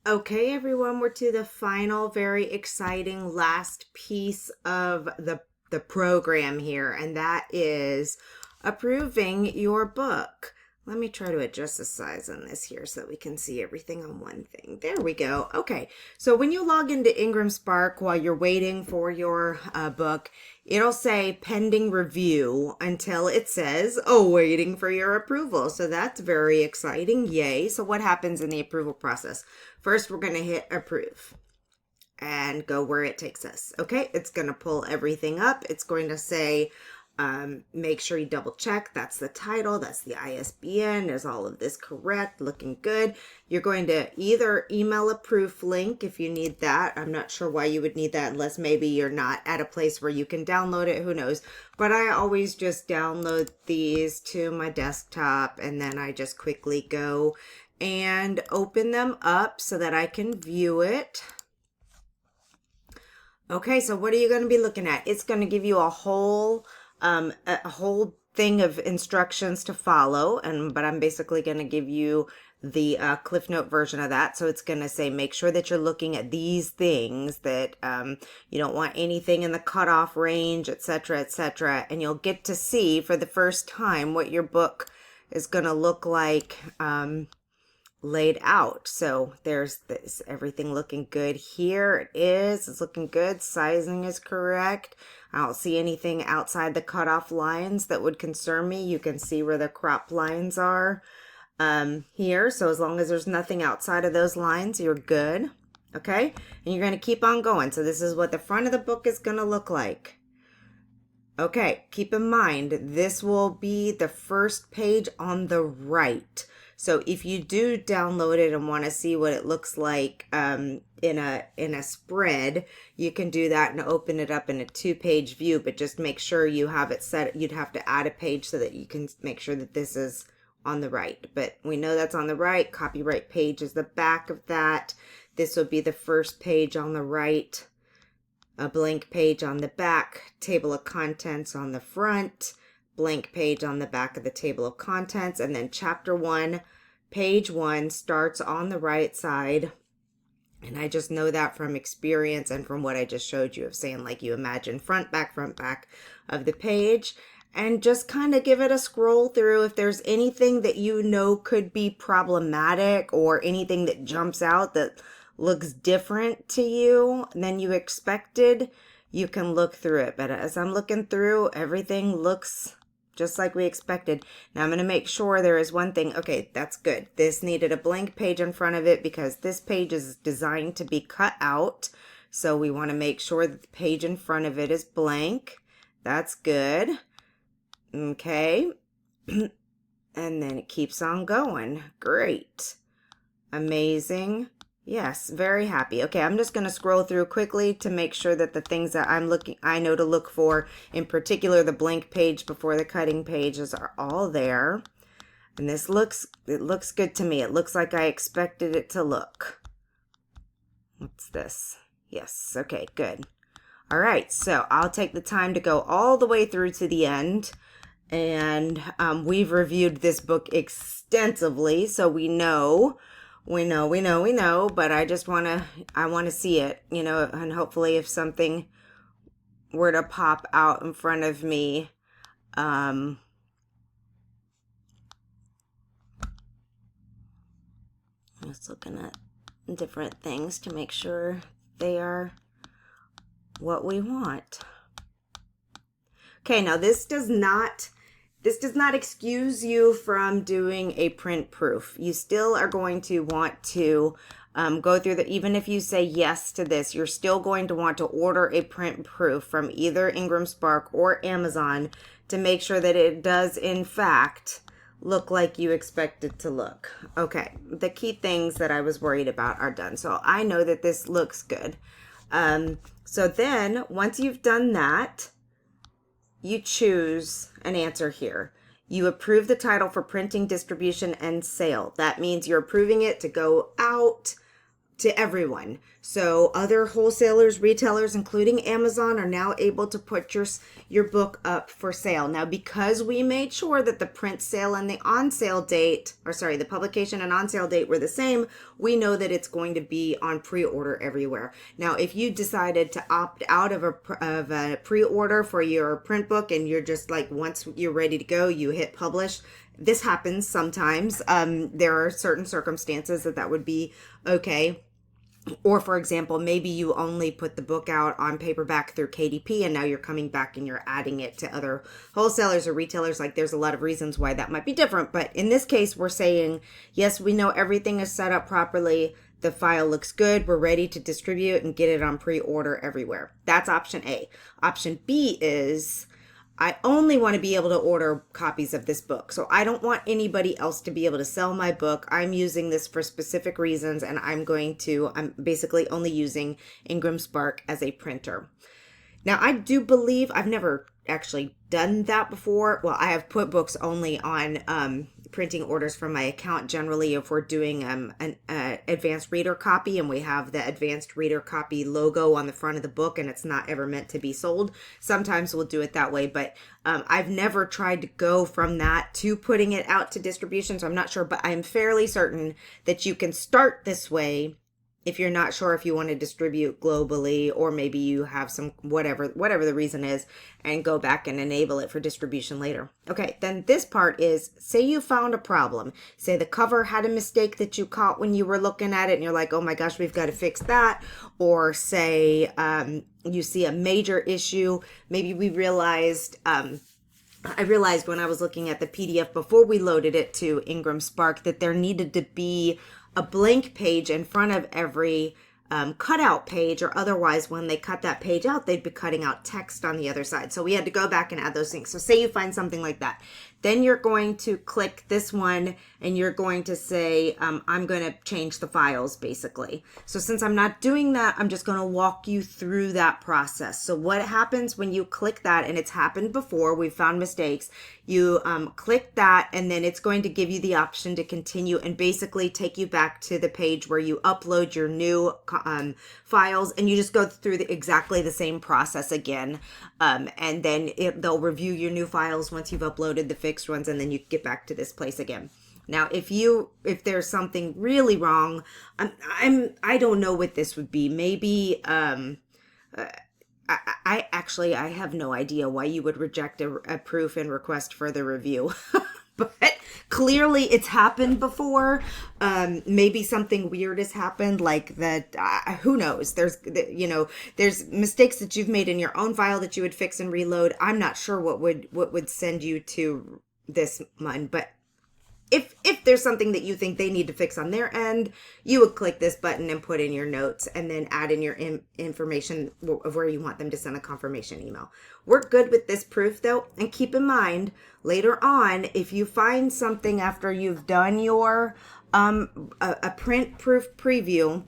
Okay, everyone, we're to the final, very exciting last piece of the program here, and that is approving your book. Let me try to adjust the size on this here so that we can see everything on one thing. There we go. Okay, so when you log into IngramSpark while you're waiting for your book, it'll say pending review until it says, oh, waiting for your approval. So that's very exciting. Yay. So what happens in the approval process? First, we're going to hit approve and go where it takes us. Okay, it's going to pull everything up. It's going to say, make sure you double check. That's the title. That's the ISBN. Is all of this correct? Looking good. You're going to either email a proof link if you need that. I'm not sure why you would need that unless maybe you're not at a place where you can download it. Who knows? But I always just download these to my desktop and then I just quickly go and open them up so that I can view it. Okay, so what are you going to be looking at? It's going to give you a whole thing of instructions to follow, but I'm basically going to give you the Cliff Note version of that. So it's going to say, make sure that you're looking at these things, that you don't want anything in the cutoff range, etc., etc. And you'll get to see for the first time what your book is going to look like laid out. So there's this, everything looking good here. It is, it's looking good. Sizing is correct. I don't see anything outside the cutoff lines that would concern me. You can see where the crop lines are here. So as long as there's nothing outside of those lines, you're good. Okay. And you're going to keep on going. So this is what the front of the book is going to look like. Okay. Keep in mind, this will be the first page on the right. So if you do download it and want to see what it looks like in a spread, you can do that and open it up in a 2-page view, but just make sure you have it set. You'd have to add a page so that you can make sure that this is on the right. But we know that's on the right. Copyright page is the back of that. This will be the first page on the right, a blank page on the back, table of contents on the front, blank page on the back of the table of contents, and then chapter 1, page 1 starts on the right side. And I just know that from experience and from what I just showed you of saying, like, you imagine front back of the page, and just kind of give it a scroll through. If there's anything that you know could be problematic or anything that jumps out that looks different to you than you expected, you can look through it. But as I'm looking through, everything looks just like we expected. Now I'm going to make sure there is one thing. Okay, that's good. This needed a blank page in front of it because this page is designed to be cut out. So we want to make sure that the page in front of it is blank. That's good. Okay. And then it keeps on going. Great. Amazing. Yes, very happy. Okay, I'm just going to scroll through quickly to make sure that the things that I know to look for, in particular the blank page before the cutting pages, are all there. And it looks good to me. It looks like I expected it to look. What's this? Yes, okay, good. All right, so I'll take the time to go all the way through to the end. And we've reviewed this book extensively, so we know, but I want to see it, and hopefully if something were to pop out in front of me, just looking at different things to make sure they are what we want. Okay, now this does not excuse you from doing a print proof. You still are going to want to go through even if you say yes to this, you're still going to want to order a print proof from either IngramSpark or Amazon to make sure that it does in fact look like you expect it to look. Okay, the key things that I was worried about are done. So I know that this looks good. So then once you've done that, you choose an answer here. You approve the title for printing, distribution, and sale. That means you're approving it to go out to everyone. So other wholesalers, retailers, including Amazon, are now able to put your book up for sale. Now, because we made sure that the print sale and the on-sale date, the publication and on-sale date were the same, we know that it's going to be on pre-order everywhere. Now, if you decided to opt out of a pre-order for your print book and you're just like, once you're ready to go, you hit publish. This happens sometimes. There are certain circumstances that would be okay. Or, for example, maybe you only put the book out on paperback through KDP and now you're coming back and you're adding it to other wholesalers or retailers. Like, there's a lot of reasons why that might be different. But in this case, we're saying, yes, we know everything is set up properly. The file looks good. We're ready to distribute and get it on pre-order everywhere. That's option A. Option B is, I only want to be able to order copies of this book. So I don't want anybody else to be able to sell my book. I'm using this for specific reasons, and I'm basically only using IngramSpark as a printer. Now, I do believe, I've never actually done that before. Well, I have put books only on printing orders from my account. Generally, if we're doing an advanced reader copy and we have the advanced reader copy logo on the front of the book and it's not ever meant to be sold, sometimes we'll do it that way. But I've never tried to go from that to putting it out to distribution, so I'm not sure. But I'm fairly certain that you can start this way if you're not sure if you want to distribute globally, or maybe you have some whatever the reason is, and go back and enable it for distribution later. Okay, then this part is, say you found a problem. Say the cover had a mistake that you caught when you were looking at it and you're like, oh my gosh, we've got to fix that. Or say you see a major issue. Maybe we realized, I realized when I was looking at the PDF before we loaded it to IngramSpark that there needed to be a blank page in front of every cutout page, or otherwise when they cut that page out, they'd be cutting out text on the other side. So we had to go back and add those things. So say you find something like that. Then you're going to click this one and you're going to say, I'm going to change the files basically. So since I'm not doing that, I'm just going to walk you through that process. So what happens when you click that, and it's happened before, we've found mistakes, you click that and then it's going to give you the option to continue and basically take you back to the page where you upload your new files, and you just go through exactly the same process again. And then they'll review your new files once you've uploaded the fixed ones, and then you get back to this place again. Now, if there's something really wrong, I don't know what this would be. Maybe I have no idea why you would reject a proof and request further review. But clearly it's happened before. Maybe something weird has happened, like that. Who knows? There's mistakes that you've made in your own file that you would fix and reload. I'm not sure what would send you to this one, but if there's something that you think they need to fix on their end, you would click this button and put in your notes and then add in your information of where you want them to send a confirmation email. We're good with this proof though. And keep in mind, later on, if you find something after you've done your a print proof preview,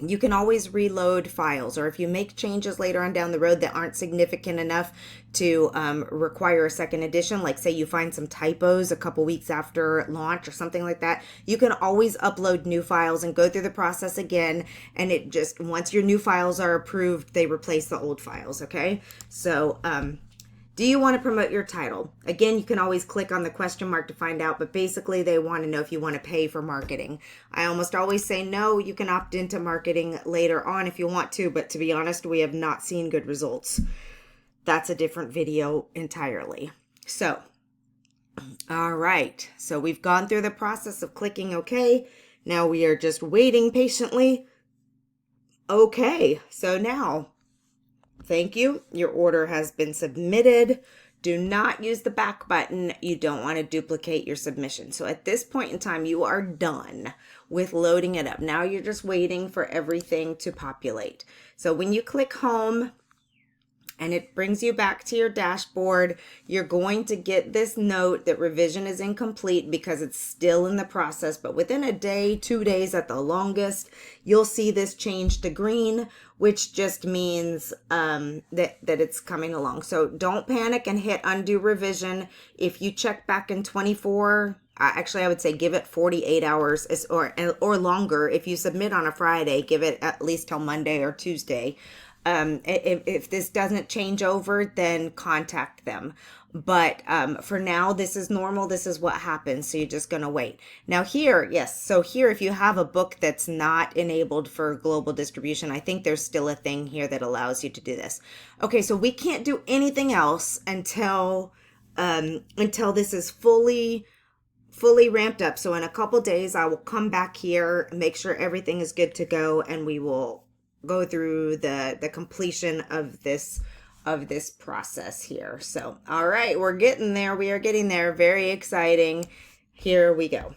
you can always reload files, or if you make changes later on down the road that aren't significant enough to require a second edition, like say you find some typos a couple weeks after launch or something like that, you can always upload new files and go through the process again. And it just, once your new files are approved, they replace the old files. Okay. So, do you want to promote your title? Again, you can always click on the question mark to find out, but basically they want to know if you want to pay for marketing. I almost always say no. You can opt into marketing later on if you want to, but to be honest, we have not seen good results. That's a different video entirely. So, all right. So we've gone through the process of clicking OK. Now we are just waiting patiently. Okay. So now, thank you. Your order has been submitted. Do not use the back button. You don't want to duplicate your submission. So at this point in time, you are done with loading it up. Now you're just waiting for everything to populate. So when you click home and it brings you back to your dashboard, you're going to get this note that revision is incomplete because it's still in the process. But within a day, 2 days at the longest, you'll see this change to green, which just means that it's coming along. So don't panic and hit undo revision. If you check back in 24, actually I would say give it 48 hours or longer. If you submit on a Friday, give it at least till Monday or Tuesday. If this doesn't change over, then contact them. But for now, this is normal. This is what happens. So you're just going to wait. Now here, yes. So here, if you have a book that's not enabled for global distribution, I think there's still a thing here that allows you to do this. Okay, so we can't do anything else until this is fully ramped up. So in a couple days, I will come back here, make sure everything is good to go, and we will go through the completion of this process here. So, all right, we're getting there. We are getting there. Very exciting. Here we go.